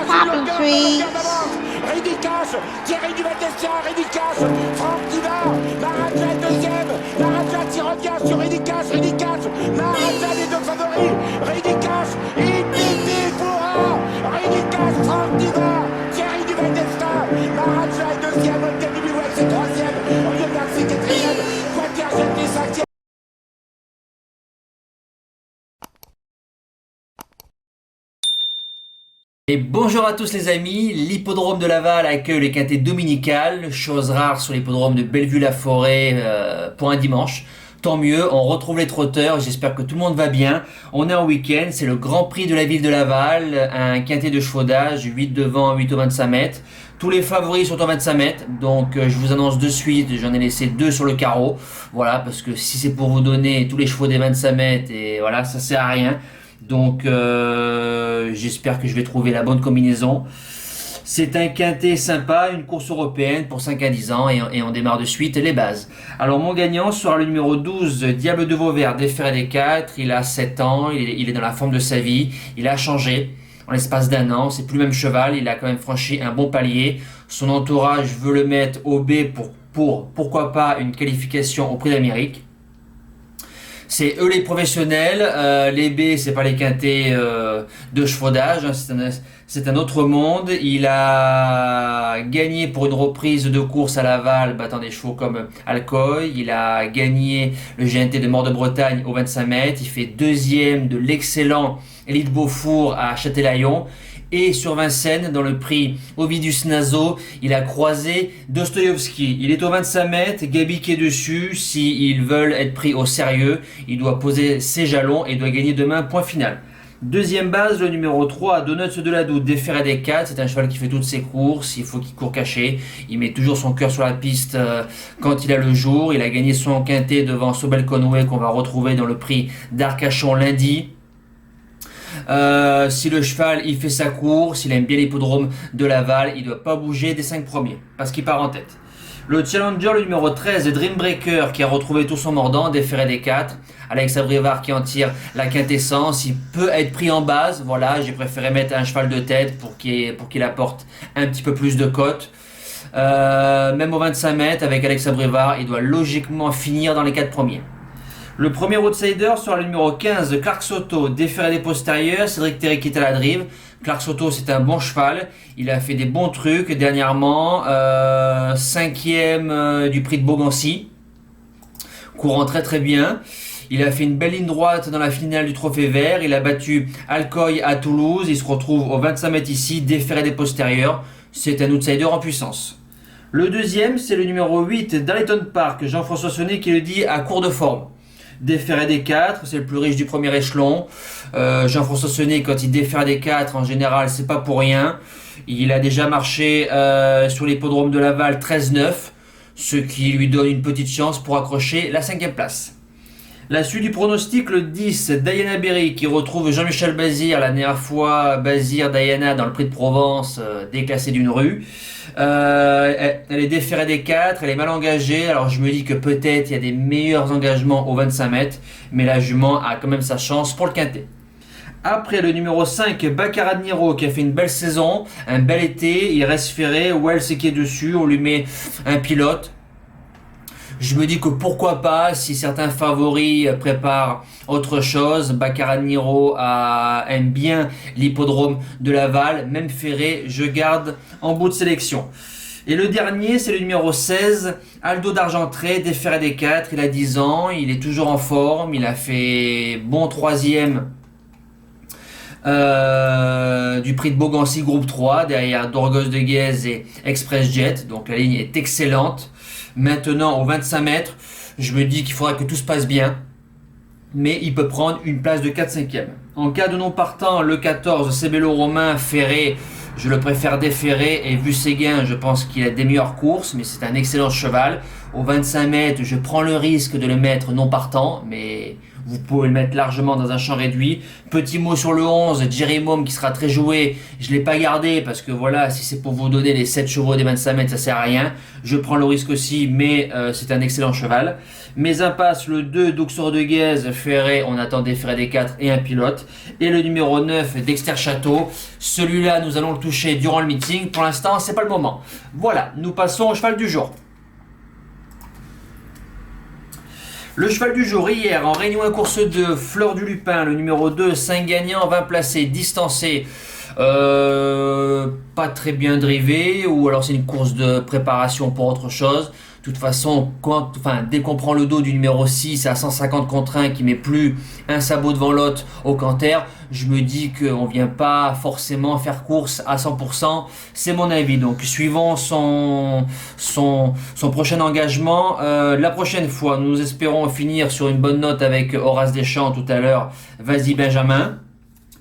Popping trees. Ridicache, Thierry Duval-Destia, Ridicache, Franck Diva, Maharaja deuxième, Maharaja qui revient sur Ridicache, Maharaja les deux favoris, Ridicache, Infinity Foura, Ridicache, Franck Diva, Thierry Duval-Destia, Maharaja est deuxième, Olga Bibiouel c'est troisième, Olivier Garcia quatrième, Quater Jetty cinquième. Et bonjour à tous les amis, l'hippodrome de Laval accueille les quintets dominicales, chose rare sur l'hippodrome de Bellevue-la-Forêt pour un dimanche. Tant mieux, on retrouve les trotteurs, j'espère que tout le monde va bien. On est en week-end, c'est le Grand Prix de la ville de Laval, un quintet de chevaux d'âge, 8 devant, 8 au 25 mètres. Tous les favoris sont au 25 mètres, donc je vous annonce de suite, j'en ai laissé 2 sur le carreau. Voilà, parce que si c'est pour vous donner tous les chevaux des 25 mètres, et voilà, ça sert à rien. Donc j'espère que je vais trouver la bonne combinaison. C'est un quintet sympa, une course européenne pour 5 à 10 ans et on démarre de suite les bases. Alors mon gagnant sera le numéro 12, Diable de Vauvert, déféré des 4. Il a 7 ans, il est dans la forme de sa vie, il a changé en l'espace d'un an, c'est plus le même cheval, il a quand même franchi un bon palier. Son entourage veut le mettre au B pour pourquoi pas une qualification au Prix d'Amérique. C'est eux les professionnels, les B c'est pas les quintets de chevaux d'âge, hein, c'est un autre monde. Il a gagné pour une reprise de course à Laval, battant des chevaux comme Alcoy. Il a gagné le GNT de Mort de Bretagne au 25 mètres. Il fait deuxième de l'excellent Élite Beaufour à Châtelaillon. Et sur Vincennes, dans le prix Ovidius Naso, il a croisé Dostoïevski. Il est au 25 mètres, Gabi qui est dessus. S'ils veulent être pris au sérieux, il doit poser ses jalons et doit gagner demain, point final. Deuxième base, le numéro 3, Donuts de la Doute, déféré des 4. C'est un cheval qui fait toutes ses courses, il faut qu'il court caché. Il met toujours son cœur sur la piste quand il a le jour. Il a gagné son quintet devant Sobel Conway qu'on va retrouver dans le prix d'Arcachon lundi. Si le cheval il fait sa course, il aime bien l'hippodrome de Laval, il doit pas bouger des 5 premiers parce qu'il part en tête. Le challenger, le numéro 13, Dreambreaker, qui a retrouvé tout son mordant, déféré des 4. Alex Abrivard qui en tire la quintessence, il peut être pris en base. Voilà, j'ai préféré mettre un cheval de tête pour qu'il apporte un petit peu plus de cote. Même au 25 mètres avec Alex Abrivard, il doit logiquement finir dans les 4 premiers. Le premier outsider sera le numéro 15, Clark Soto, déféré des postérieurs, Cédric Terry qui est à la drive. Clark Soto c'est un bon cheval, il a fait des bons trucs dernièrement, 5e du prix de Beaugency, courant très très bien. Il a fait une belle ligne droite dans la finale du Trophée Vert, il a battu Alcoy à Toulouse, il se retrouve au 25 mètres ici, déféré des postérieurs, c'est un outsider en puissance. Le deuxième c'est le numéro 8, Darlington Park, Jean-François Sonnet qui le dit à court de forme. Déféré des 4, c'est le plus riche du premier échelon. Jean-François Sonnet, quand il défère des 4, en général, c'est pas pour rien. Il a déjà marché sur l'hippodrome de Laval 13-9, ce qui lui donne une petite chance pour accrocher la 5e place. La suite du pronostic, le 10, Diana Berry qui retrouve Jean-Michel Bazir, la dernière fois Bazir Diana dans le prix de Provence, déclassé d'une rue. Elle est déférée des 4, elle est mal engagée, alors je me dis que peut-être il y a des meilleurs engagements au 25 mètres, mais la jument a quand même sa chance pour le quintet. Après le numéro 5, Baccarat de Niro qui a fait une belle saison, un bel été, il reste ferré, Wells qui est dessus, on lui met un pilote. Je me dis que pourquoi pas, si certains favoris préparent autre chose, Baccarat de Niro aime bien l'hippodrome de Laval, même ferré, je garde en bout de sélection. Et le dernier, c'est le numéro 16, Aldo d'Argentré, déféré des 4, il a 10 ans, il est toujours en forme, il a fait bon 3e du prix de Beaugency groupe 3, derrière Dorgos de Guèze et Express Jet, donc la ligne est excellente. Maintenant au 25 mètres, je me dis qu'il faudra que tout se passe bien, mais il peut prendre une place de 4-5e. En cas de non partant, le 14, Cébello Romain, ferré, je le préfère déféré, et vu ses gains, je pense qu'il a des meilleures courses, mais c'est un excellent cheval. Au 25 mètres, je prends le risque de le mettre non partant, mais vous pouvez le mettre largement dans un champ réduit. Petit mot sur le 11, Jerry Mom qui sera très joué, je l'ai pas gardé parce que voilà, si c'est pour vous donner les 7 chevaux des 25 mètres, ça sert à rien. Je prends le risque aussi, mais c'est un excellent cheval. Mes impasses, le 2, Duxor de Guèze, Ferré, on attendait Ferré des 4 et un pilote. Et le numéro 9, Dexter Château. Celui-là, nous allons le toucher durant le meeting. Pour l'instant, c'est pas le moment. Voilà, nous passons au cheval du jour. Le cheval du jour, hier, en Réunion 1 course 2, Fleur du Lupin, le numéro 2, 5 gagnants, 20 placés, distancé. Pas très bien drivé, ou alors c'est une course de préparation pour autre chose. De toute façon, dès qu'on prend le dos du numéro 6 à 150 contre 1 qui met plus un sabot devant l'autre au canter, je me dis qu'on vient pas forcément faire course à 100%. C'est mon avis. Donc suivons son prochain engagement. La prochaine fois, nous espérons finir sur une bonne note avec Horace Deschamps tout à l'heure. Vas-y Benjamin.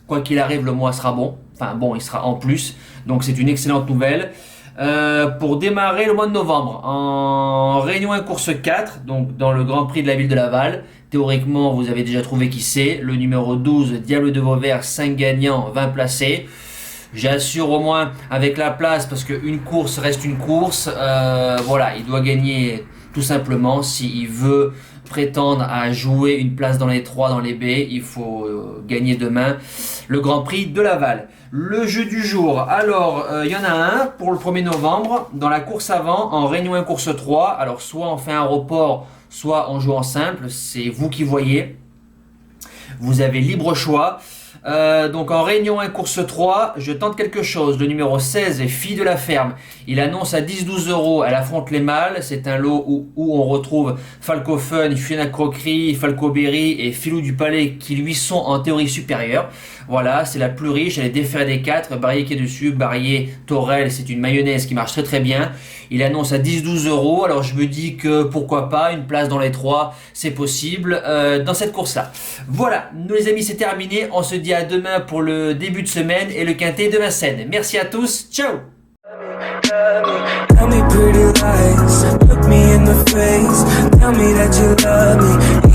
Quoi qu'il arrive, le mois sera bon. Enfin bon, il sera en plus. Donc c'est une excellente nouvelle. Pour démarrer le mois de novembre en Réunion 1 course 4, donc dans le Grand Prix de la ville de Laval. Théoriquement, vous avez déjà trouvé qui c'est. Le numéro 12, Diable de Vauvert, 5 gagnants, 20 placés. J'assure au moins avec la place parce qu'une course reste une course. Voilà, il doit gagner tout simplement s'il veut prétendre à jouer une place dans les 3 dans les B. Il faut gagner demain le Grand Prix de Laval. Le jeu du jour, alors il y en a un pour le 1er novembre dans la course avant en Réunion 1 course 3. Alors soit on fait un report, soit on joue en simple, c'est vous qui voyez. Vous avez libre choix. Donc en Réunion 1 course 3, je tente quelque chose. Le numéro 16, Fille de la Ferme. Il annonce à 10-12 €. Elle affronte les mâles. C'est un lot où on retrouve Falco Fun, Fiona Croquerie, Falco Berry et Filou du Palais qui lui sont en théorie supérieurs. Voilà, c'est la plus riche. Elle est déférée des 4. Barrier qui est dessus. Barrier Torel, c'est une mayonnaise qui marche très très bien. Il annonce à 10-12 €. Alors je me dis que pourquoi pas, une place dans les 3, c'est possible dans cette course-là. Voilà, nous les amis, c'est terminé. On se dit à demain pour le début de semaine et le quintet de Vincennes. Merci à tous, ciao. Tell me pretty lies, look me in the face, tell me that you love me.